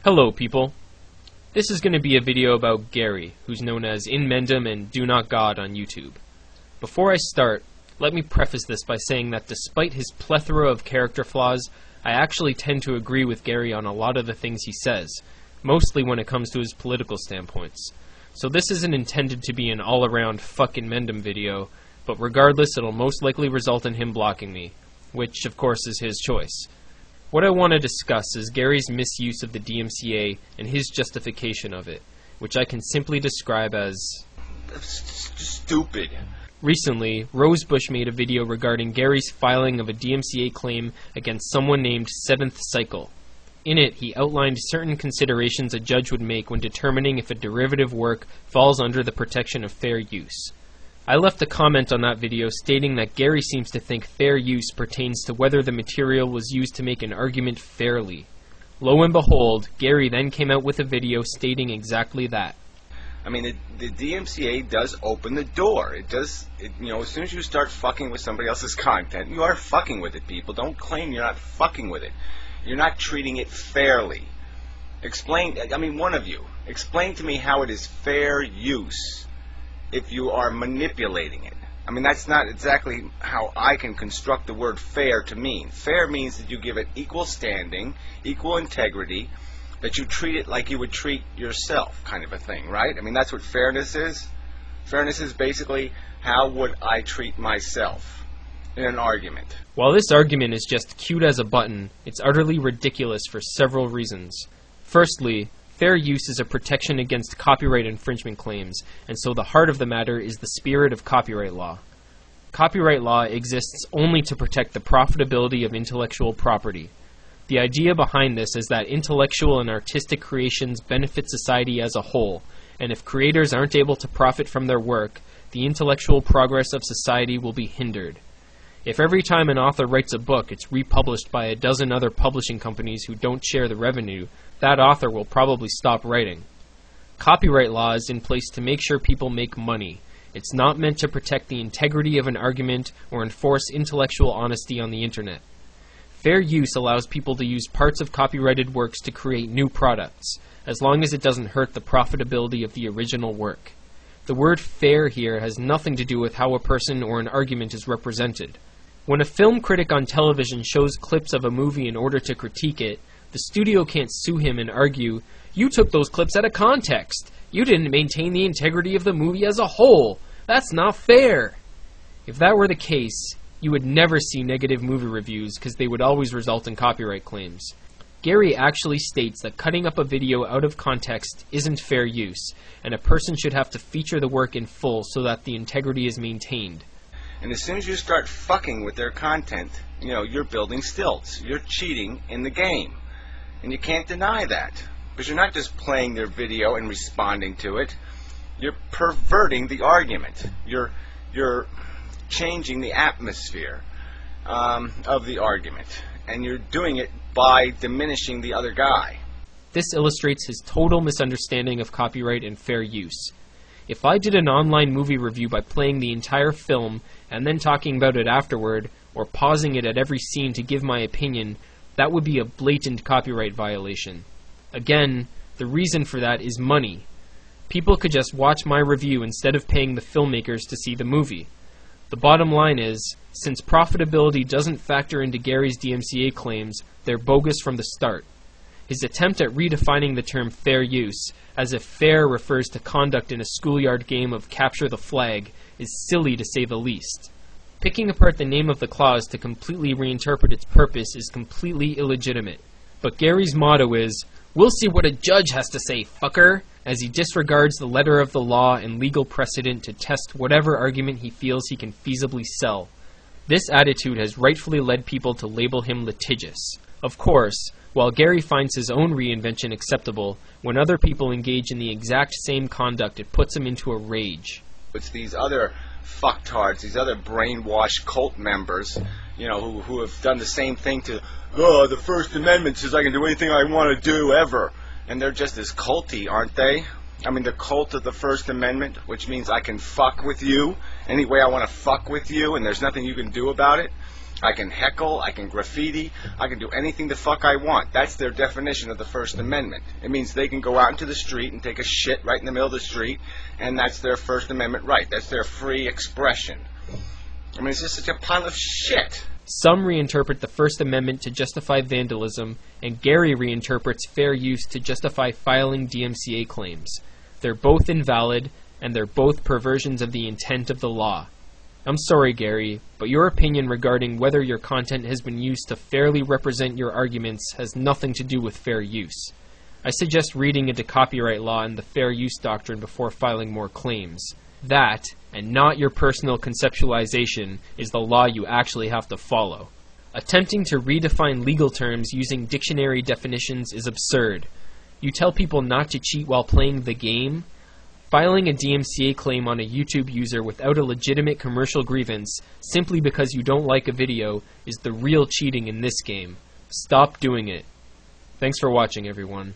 Hello people. This is going to be a video about Gary, who's known as InMendham and Do Not God on YouTube. Before I start, let me preface this by saying that despite his plethora of character flaws, I actually tend to agree with Gary on a lot of the things he says, mostly when it comes to his political standpoints. So this isn't intended to be an all-around fuck InMendham video, but regardless it'll most likely result in him blocking me, which of course is his choice. What I want to discuss is Gary's misuse of the DMCA and his justification of it, which I can simply describe as stupid. Recently, Rosebush made a video regarding Gary's filing of a DMCA claim against someone named Seventh Cycle. In it, he outlined certain considerations a judge would make when determining if a derivative work falls under the protection of fair use. I left a comment on that video stating that Gary seems to think fair use pertains to whether the material was used to make an argument fairly. Lo and behold, Gary then came out with a video stating exactly that. I mean, the DMCA does open the door. As soon as you start fucking with somebody else's content, you are fucking with it, people. Don't claim you're not fucking with it. You're not treating it fairly. One of you, explain to me how it is fair use if you are manipulating it. I mean, that's not exactly how I can construct the word fair to mean. Fair means that you give it equal standing, equal integrity, that you treat it like you would treat yourself, kind of a thing, right? I mean, that's what fairness is. Fairness is basically, how would I treat myself in an argument? While this argument is just cute as a button, it's utterly ridiculous for several reasons. Firstly, fair use is a protection against copyright infringement claims, and so the heart of the matter is the spirit of copyright law. Copyright law exists only to protect the profitability of intellectual property. The idea behind this is that intellectual and artistic creations benefit society as a whole, and if creators aren't able to profit from their work, the intellectual progress of society will be hindered. If every time an author writes a book it's republished by a dozen other publishing companies who don't share the revenue, that author will probably stop writing. Copyright law is in place to make sure people make money. It's not meant to protect the integrity of an argument or enforce intellectual honesty on the internet. Fair use allows people to use parts of copyrighted works to create new products, as long as it doesn't hurt the profitability of the original work. The word fair here has nothing to do with how a person or an argument is represented. When a film critic on television shows clips of a movie in order to critique it, the studio can't sue him and argue, "You took those clips out of context. You didn't maintain the integrity of the movie as a whole. That's not fair." If that were the case, you would never see negative movie reviews because they would always result in copyright claims. Gary actually states that cutting up a video out of context isn't fair use, and a person should have to feature the work in full so that the integrity is maintained. And as soon as you start fucking with their content, you're building stilts. You're cheating in the game. And you can't deny that. Because you're not just playing their video and responding to it. You're perverting the argument. You're changing the atmosphere of the argument. And you're doing it by diminishing the other guy. This illustrates his total misunderstanding of copyright and fair use. If I did an online movie review by playing the entire film and then talking about it afterward, or pausing it at every scene to give my opinion, that would be a blatant copyright violation. Again, the reason for that is money. People could just watch my review instead of paying the filmmakers to see the movie. The bottom line is, since profitability doesn't factor into Gary's DMCA claims, they're bogus from the start. His attempt at redefining the term fair use, as if fair refers to conduct in a schoolyard game of capture the flag, is silly to say the least. Picking apart the name of the clause to completely reinterpret its purpose is completely illegitimate. But Gary's motto is, "We'll see what a judge has to say, fucker," as he disregards the letter of the law and legal precedent to test whatever argument he feels he can feasibly sell. This attitude has rightfully led people to label him litigious. Of course, while Gary finds his own reinvention acceptable, when other people engage in the exact same conduct, it puts him into a rage. It's these other fucktards, these other brainwashed cult members, who have done the same thing to, the First Amendment says I can do anything I want to do ever. And they're just as culty, aren't they? I mean, the cult of the First Amendment, which means I can fuck with you any way I want to fuck with you, and there's nothing you can do about it. I can heckle, I can graffiti, I can do anything the fuck I want. That's their definition of the First Amendment. It means they can go out into the street and take a shit right in the middle of the street, and that's their First Amendment right. That's their free expression. I mean, it's just such a pile of shit. Some reinterpret the First Amendment to justify vandalism, and Gary reinterprets fair use to justify filing DMCA claims. They're both invalid, and they're both perversions of the intent of the law. I'm sorry, Gary, but your opinion regarding whether your content has been used to fairly represent your arguments has nothing to do with fair use. I suggest reading into copyright law and the fair use doctrine before filing more claims. That, and not your personal conceptualization, is the law you actually have to follow. Attempting to redefine legal terms using dictionary definitions is absurd. You tell people not to cheat while playing the game? Filing a DMCA claim on a YouTube user without a legitimate commercial grievance simply because you don't like a video is the real cheating in this game. Stop doing it. Thanks for watching, everyone.